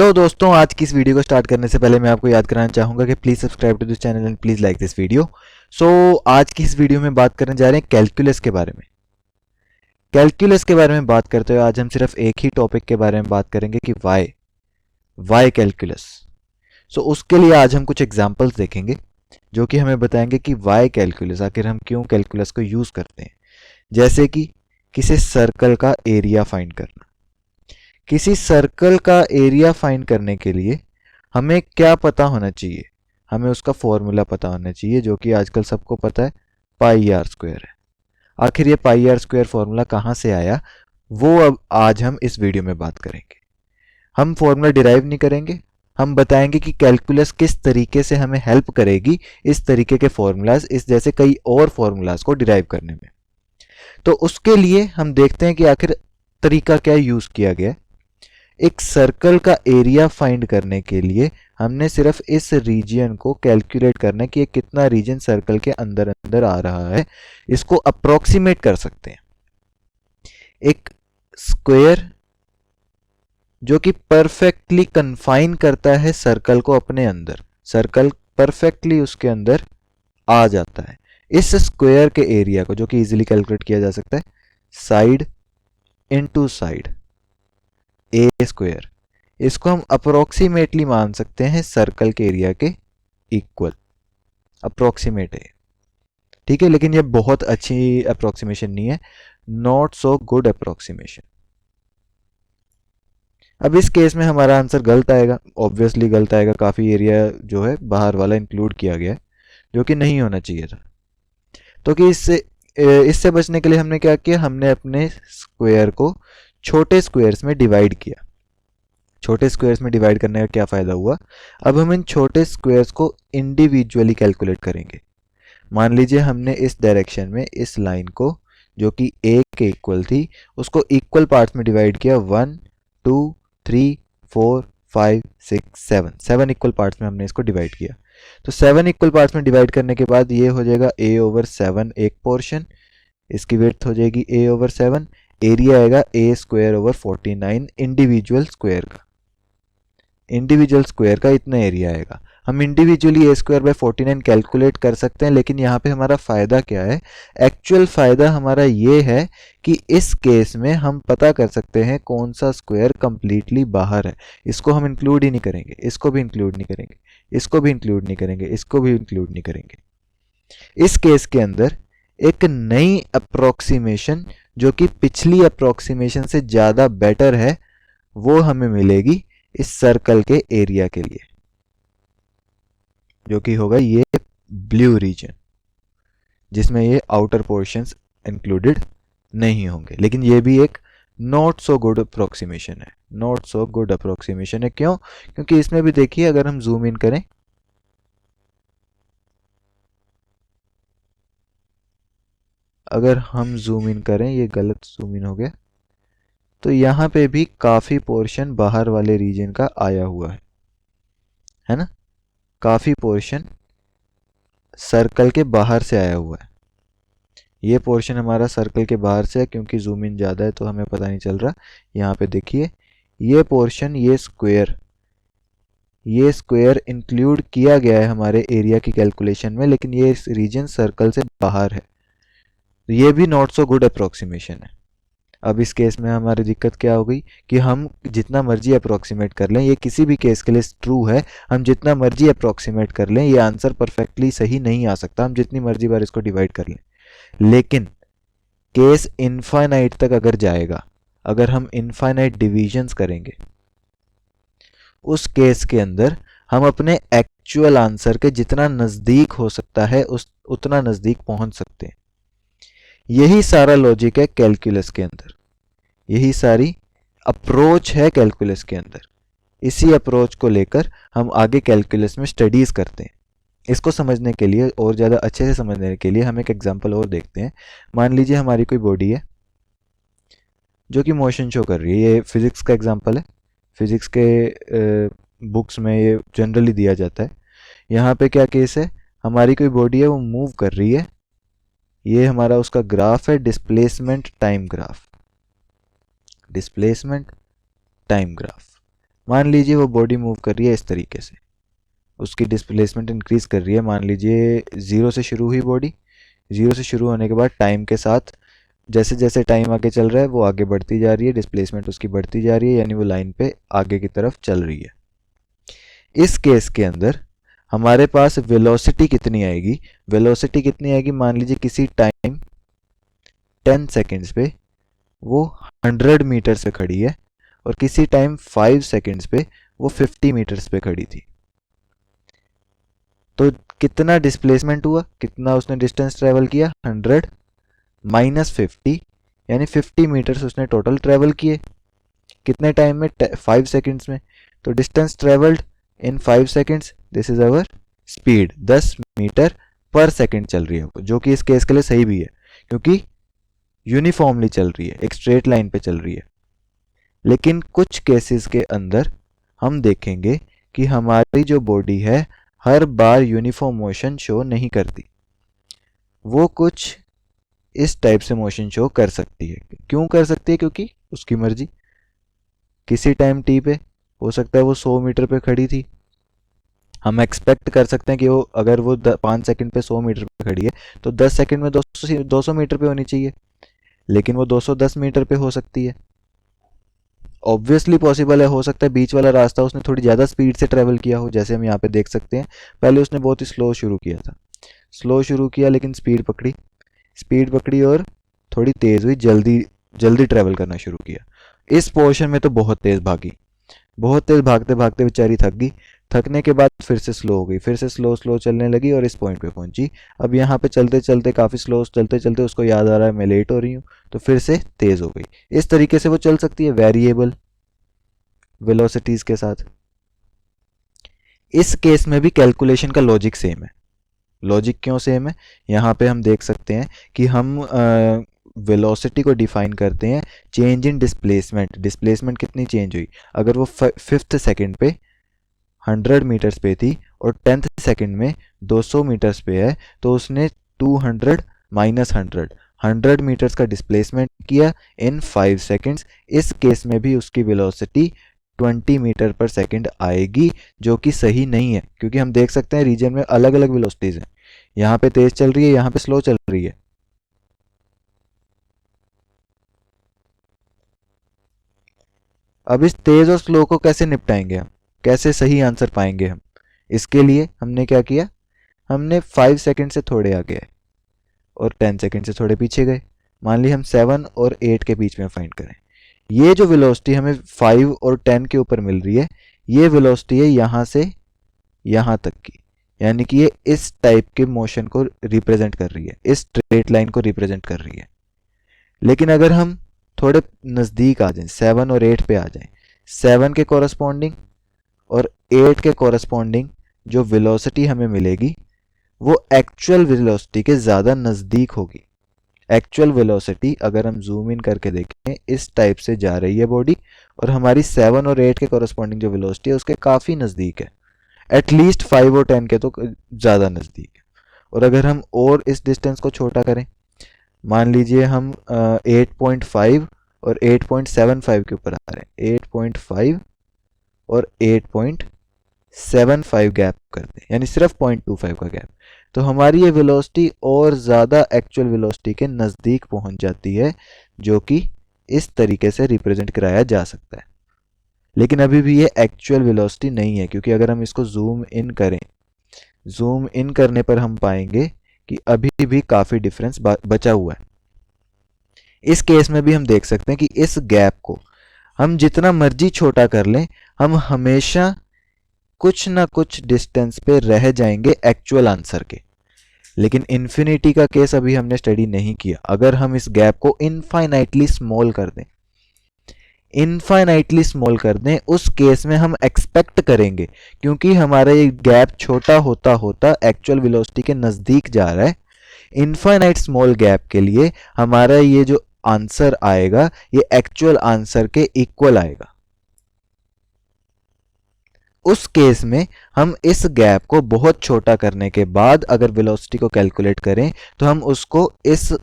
Hello दोस्तों, आज की इस वीडियो को स्टार्ट करने से पहले मैं आपको याद कराना चाहूँगा कि please subscribe to this channel and please like this video. आज की इस वीडियो में बात करने जा रहे हैं कैलकुलस के बारे में। कैलकुलस के बारे में बात करते हुए आज हम सिर्फ एक ही टॉपिक के बारे में बात करेंगे कि वाई कैलकुलस। उसके लिए आज हम कुछ एग्जाम्पल्स देखेंगे जो कि हमें बताएंगे कि वाई कैलकुलस, आखिर हम क्यों कैलकुलस को यूज़ करते हैं। जैसे कि किसी सर्कल का एरिया फाइंड करना। किसी सर्कल का एरिया फाइंड करने के लिए हमें क्या पता होना चाहिए? हमें उसका फॉर्मूला पता होना चाहिए, जो कि आजकल सबको पता है, पाई आर स्क्वायर है। आखिर ये पाई आर स्क्वायर फॉर्मूला कहाँ से आया, वो अब आज हम इस वीडियो में बात करेंगे। हम फॉर्मूला डिराइव नहीं करेंगे, हम बताएंगे कि कैलकुलस किस तरीके से हमें हेल्प करेगी इस तरीके के फॉर्मूलाज, इस जैसे कई और फॉर्मूलाज को डिराइव करने में। तो उसके लिए हम देखते हैं कि आखिर तरीका क्या यूज किया गया है। एक सर्कल का एरिया फाइंड करने के लिए हमने सिर्फ इस रीजन को कैलकुलेट करना है कि ये कितना रीजन सर्कल के अंदर अंदर आ रहा है, इसको अप्रोक्सीमेट कर सकते हैं। एक स्क्वायर जो कि परफेक्टली कन्फाइन करता है सर्कल को अपने अंदर, सर्कल परफेक्टली उसके अंदर आ जाता है। इस स्क्वायर के एरिया को, जो कि इजीली कैलकुलेट किया जा सकता है, साइड इनटू साइड ए स्क्वायर, इसको हम अप्रोक्सीमेटली मान सकते हैं सर्कल के एरिया के इक्वल। अप्रोक्सीमेट है, ठीक है, लेकिन ये बहुत अच्छी अप्रोक्सीमेशन नहीं है, नॉट सो गुड अप्रोक्सीमेशन। अब इस केस में हमारा आंसर गलत आएगा, ऑब्वियसली गलत आएगा। काफ़ी एरिया जो है बाहर वाला इंक्लूड किया गया है, जो कि नहीं होना चाहिए था। तो कि इससे बचने के लिए हमने क्या किया, हमने अपने स्क्वायर को छोटे स्क्वायर्स में डिवाइड किया। छोटे स्क्वायर्स में डिवाइड करने का क्या फ़ायदा हुआ, अब हम इन छोटे स्क्वायर्स को इंडिविजुअली कैलकुलेट करेंगे। मान लीजिए हमने इस डायरेक्शन में इस लाइन को, जो कि ए के इक्वल थी, उसको इक्वल पार्ट्स में डिवाइड किया। 1 2 3 4 5 6 7 इक्वल पार्ट्स में हमने इसको डिवाइड किया। तो 7 इक्वल पार्ट्स में डिवाइड करने के बाद ये हो जाएगा a ओवर 7 एक पोर्शन, इसकी विड्थ हो जाएगी a ओवर 7, एरिया आएगा a square over 49 individual square का। इंडिविजुअल स्क्वायर का इतना एरिया आएगा। हम individually a square by 49 calculate कर सकते हैं, लेकिन यहाँ पे हमारा फ़ायदा क्या है? एक्चुअल फ़ायदा हमारा ये है कि इस केस में हम पता कर सकते हैं कौन सा स्क्वायर कंप्लीटली बाहर है। इसको हम इंक्लूड ही नहीं करेंगे, इसको भी इंक्लूड नहीं करेंगे, इसको भी इंक्लूड नहीं करेंगे, इसको भी इंक्लूड नहीं करेंगे। इस केस के अंदर एक नई अप्रोक्सीमेशन, जो कि पिछली अप्रोक्सीमेशन से ज़्यादा बेटर है, वो हमें मिलेगी इस सर्कल के एरिया के लिए, जो कि होगा ये ब्लू रीजन, जिसमें ये आउटर पोर्शंस इंक्लूडेड नहीं होंगे। लेकिन ये भी एक नॉट सो गुड अप्रोक्सीमेशन है, नॉट सो गुड अप्रोक्सीमेशन है। क्यों? क्योंकि इसमें भी देखिए, अगर हम जूम इन करें, ये गलत जूम इन हो गया, तो यहाँ पे भी काफ़ी पोर्शन बाहर वाले रीजन का आया हुआ है ना? काफ़ी पोर्शन सर्कल के बाहर से आया हुआ है। ये पोर्शन हमारा सर्कल के बाहर से है, क्योंकि जूम इन ज़्यादा है तो हमें पता नहीं चल रहा। यहाँ पे देखिए, ये पोर्शन, ये स्क्वायर इंक्लूड किया गया है हमारे एरिया की कैलकुलेशन में, लेकिन ये रीजन सर्कल से बाहर है, तो ये भी नॉट सो गुड अप्रोक्सीमेशन है। अब इस केस में हमारी दिक्कत क्या हो गई कि हम जितना मर्जी अप्रोक्सीमेट कर लें, ये किसी भी केस के लिए ट्रू है, हम जितना मर्जी अप्रोक्सीमेट कर लें, ये आंसर परफेक्टली सही नहीं आ सकता, हम जितनी मर्जी बार इसको डिवाइड कर लें। लेकिन केस इनफाइनाइट तक अगर जाएगा, अगर हम इनफाइनाइट डिविजन्स करेंगे, उस केस के अंदर हम अपने एक्चुअल आंसर के जितना नज़दीक हो सकता है उतना नज़दीक पहुंच सकते हैं। यही सारा लॉजिक है कैलकुलस के अंदर, यही सारी अप्रोच है कैलकुलस के अंदर। इसी अप्रोच को लेकर हम आगे कैलकुलस में स्टडीज करते हैं। इसको समझने के लिए, और ज़्यादा अच्छे से समझने के लिए, हम एक एग्जांपल और देखते हैं। मान लीजिए हमारी कोई बॉडी है जो कि मोशन शो कर रही है। ये फिजिक्स का एग्जांपल है, फिजिक्स के बुक्स में ये जनरली दिया जाता है। यहाँ पे क्या केस है, हमारी कोई बॉडी है, वो मूव कर रही है, ये हमारा उसका ग्राफ है, displacement time graph, displacement time graph. मान लीजिए वो बॉडी मूव कर रही है इस तरीके से, उसकी डिस्प्लेसमेंट इंक्रीज कर रही है। मान लीजिए 0 से शुरू हुई बॉडी, 0 से शुरू होने के बाद टाइम के साथ जैसे जैसे टाइम आगे चल रहा है वो आगे बढ़ती जा रही है, डिस्प्लेसमेंट उसकी बढ़ती जा रही है, यानी वो लाइन पे आगे की तरफ चल रही है। इस केस के अंदर हमारे पास वेलोसिटी कितनी आएगी, वेलोसिटी कितनी आएगी, मान लीजिए किसी टाइम 10 सेकेंड्स पे वो 100 मीटर्स पे खड़ी है और किसी टाइम 5 सेकेंड्स पे वो 50 मीटर्स पे खड़ी थी। तो कितना डिस्प्लेसमेंट हुआ, कितना उसने डिस्टेंस ट्रेवल किया, 100 माइनस 50, यानी 50 मीटर्स उसने टोटल ट्रेवल किए। कितने टाइम में, 5 सेकेंड्स में। तो distance travelled in 5 seconds, this is our speed, 10 metre per second चल रही है वो, जो कि इस केस के लिए सही भी है क्योंकि यूनिफॉर्मली चल रही है, एक स्ट्रेट लाइन पे चल रही है। लेकिन कुछ केसेस के अंदर हम देखेंगे कि हमारी जो बॉडी है हर बार यूनिफॉर्म मोशन शो नहीं करती, वो कुछ इस टाइप से मोशन शो कर सकती है। क्यों कर सकती है, क्योंकि उसकी मर्जी। किसी टाइम टी पे हो सकता है वो 100 मीटर पे खड़ी थी, हम एक्सपेक्ट कर सकते हैं कि वो अगर वो 5 सेकंड पे 100 मीटर पे खड़ी है तो 10 सेकंड में 200 मीटर पे होनी चाहिए, लेकिन वो 210 मीटर पे हो सकती है। ऑब्वियसली पॉसिबल है, हो सकता है बीच वाला रास्ता उसने थोड़ी ज़्यादा स्पीड से ट्रेवल किया हो, जैसे हम यहाँ पे देख सकते हैं। पहले उसने बहुत ही स्लो शुरू किया था, स्लो शुरू किया लेकिन स्पीड पकड़ी और थोड़ी तेज़ हुई, जल्दी जल्दी ट्रेवल करना शुरू किया। इस पोर्शन में तो बहुत तेज़ भागी, बहुत तेज़ भागते भागते बेचारी थक गई, थकने के बाद फिर से स्लो हो गई, फिर से स्लो स्लो चलने लगी और इस पॉइंट पे पहुंची। अब यहाँ पे चलते चलते काफ़ी स्लो चलते चलते उसको याद आ रहा है मैं लेट हो रही हूँ, तो फिर से तेज़ हो गई। इस तरीके से वो चल सकती है वेरिएबल वेलोसिटीज़ के साथ। इस केस में भी कैलकुलेशन का लॉजिक सेम है। लॉजिक क्यों सेम है, यहाँ पे हम देख सकते हैं कि हम वेलोसिटी को डिफाइन करते हैं चेंज इन डिस्प्लेसमेंट। डिस्प्लेसमेंट कितनी चेंज हुई, अगर वो 5th सेकंड पे 100 मीटर्स पे थी और 10th सेकंड में 200 मीटर्स पे है, तो उसने 200 माइनस 100 मीटर्स का डिस्प्लेसमेंट किया इन 5 सेकंड्स। इस केस में भी उसकी वेलोसिटी 20 मीटर पर सेकंड आएगी, जो कि सही नहीं है क्योंकि हम देख सकते हैं रीजन में अलग अलग वेलोसिटीज हैं, यहाँ पे तेज चल रही है, यहाँ पे स्लो चल रही है। अब इस तेज और स्लो को कैसे निपटाएंगे हम, कैसे सही आंसर पाएंगे हम, इसके लिए हमने क्या किया, हमने 5 सेकंड से थोड़े आगे आए और 10 सेकंड से थोड़े पीछे गए। मान ली हम 7 और 8 के बीच में फाइंड करें, ये जो वेलोसिटी हमें 5 और 10 के ऊपर मिल रही है, ये वेलोसिटी है यहाँ से यहाँ तक की, यानी कि ये इस टाइप के मोशन को रिप्रेजेंट कर रही है, इस स्ट्रेट लाइन को रिप्रेजेंट कर रही है। लेकिन अगर हम थोड़े नज़दीक आ जाएं, 7 और 8 पे आ जाएं, 7 के कॉरस्पॉन्डिंग और 8 के कॉरस्पॉन्डिंग जो वेलोसिटी हमें मिलेगी वो एक्चुअल वेलोसिटी के ज़्यादा नज़दीक होगी। एक्चुअल वेलोसिटी अगर हम जूम इन करके देखें, इस टाइप से जा रही है बॉडी और हमारी 7 और 8 के कॉरस्पॉन्डिंग जो वेलोसिटी है उसके काफ़ी नज़दीक है, एटलीस्ट 5 और 10 के तो ज़्यादा नज़दीक है। और अगर हम और इस डिस्टेंस को छोटा करें, मान लीजिए हम 8.5 और 8.75 के ऊपर आ रहे हैं, 8.5 और 8.75 गैप कर दें, यानी सिर्फ 0.25 का गैप, तो हमारी ये वेलोसिटी और ज़्यादा एक्चुअल वेलोसिटी के नज़दीक पहुंच जाती है, जो कि इस तरीके से रिप्रेजेंट कराया जा सकता है। लेकिन अभी भी ये एक्चुअल वेलोसिटी नहीं है, क्योंकि अगर हम इसको जूम इन करें, जूम इन करने पर हम पाएंगे कि अभी भी काफ़ी डिफरेंस बचा हुआ है। इस केस में भी हम देख सकते हैं कि इस गैप को हम जितना मर्जी छोटा कर लें, हम हमेशा कुछ ना कुछ डिस्टेंस पे रह जाएंगे एक्चुअल आंसर के। लेकिन इन्फिनिटी का केस अभी हमने स्टडी नहीं किया। अगर हम इस गैप को इनफाइनाइटली स्मॉल कर दें, इनफाइनाइटली स्मॉल कर दें, उस केस में हम एक्सपेक्ट करेंगे, क्योंकि हमारा ये गैप छोटा होता होता एक्चुअल वेलोसिटी के नज़दीक जा रहा है, इनफाइनाइट स्मॉल गैप के लिए हमारा ये जो आंसर आएगा ये एक्चुअल आंसर के इक्वल आएगा। उस केस में हम इस गैप को बहुत छोटा करने के बाद अगर वेलोसिटी को कैलकुलेट करें तो हम उसको इस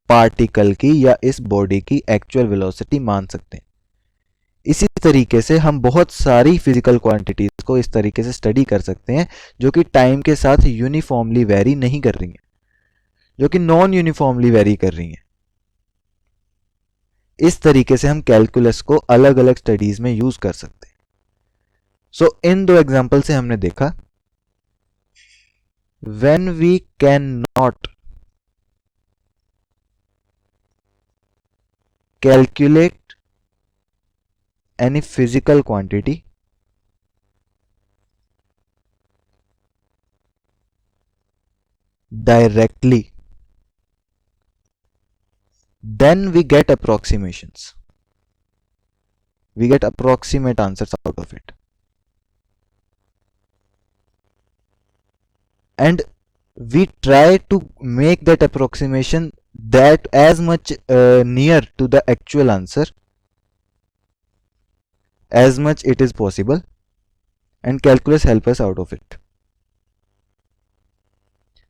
पार्टिकल की या इस बॉडी की एक्चुअल वेलोसिटी मान सकते हैं। इसी तरीके से हम बहुत सारी फिजिकल क्वांटिटीज को इस तरीके से स्टडी कर सकते हैं जो कि टाइम के साथ यूनिफॉर्मली वेरी नहीं कर रही हैं, जो कि नॉन यूनिफॉर्मली वेरी कर रही हैं। इस तरीके से हम कैलकुलस को अलग अलग स्टडीज में यूज कर सकते हैं। सो इन दो एग्जांपल से हमने देखा when we can not calculate any physical quantity, directly, then we get approximations. We get approximate answers out of it. And we try to make that approximation that as much near to the actual answer as much it is possible, and calculus help us out of it.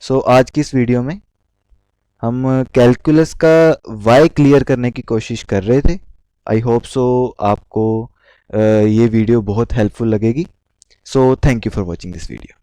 So आज की इस video में हम calculus का Y clear करने की कोशिश कर रहे थे। आई होप सो आपको ये वीडियो बहुत हेल्पफुल लगेगी। So thank you for watching this video.